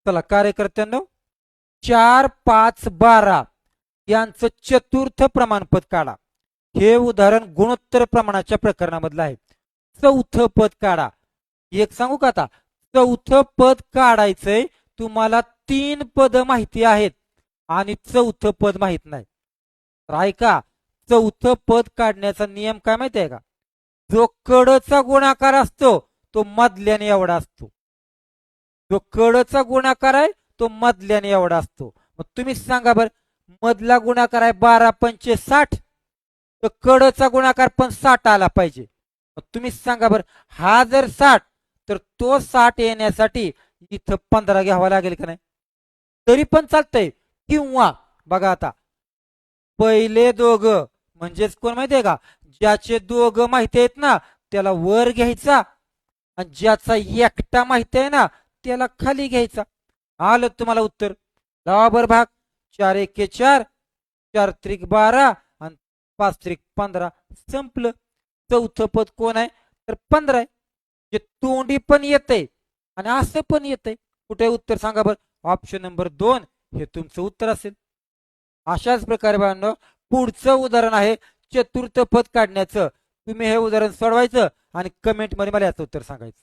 चला कार्यकर्त्यांनो, 4, 5, 12 यांचं चतुर्थ प्रमाणपद काढा. हे उदाहरण गुणोत्तर प्रमाणाच्या प्रकरणामधलं आहे. चौथं पद काढा. एक सांगू का आता, चौथं पद काढायचंय. तुम्हाला 3 पद माहिती आहेत आणि चौथं पद माहित नाही. तर ऐका, चौथं पद काढण्याचा नियम काय माहिती आहे का? जो कडचा गुणाकार असतो तो मधल्याने एवढा असतो. जो कडचा गुणाकार आहे तो मधल्याने एवढा असतो. मग तुम्ही सांगा बर, मधला गुणाकार आहे 12 पंचे 60, तर कडचा गुणाकार पण 60 आला पाहिजे. मग तुम्ही सांगा बर, हा जर 60 तर तो 60 येण्यासाठी इथं 15 घ्यावा लागेल का नाही? तरी पण चालतंय. किंवा बघा आता, पहिले दोघं म्हणजेच कोण माहितीये का, ज्याचे दोघं माहिती आहेत ना त्याला वर घ्यायचा आणि ज्याचा एकटा माहिती आहे ना त्याला खाली घ्यायचा. आलं तुम्हाला उत्तर. लावा बर भाग. 4 एके 4, 4 त्रिक 12 आणि 5 त्रिक 15. संपलं. चौथं पद कोण आहे? तर 15 आहे. जे तोंडी पण येतंय आणि असं पण येतंय. कुठे उत्तर सांगा बरं? ऑप्शन नंबर 2 हे तुमचं उत्तर असेल. अशाच प्रकारे बाळांनो, पुढचं उदाहरण आहे चतुर्थ पद काढण्याचं. तुम्ही हे उदाहरण सोडवायचं आणि कमेंट मध्ये मला याचं उत्तर सांगायचं.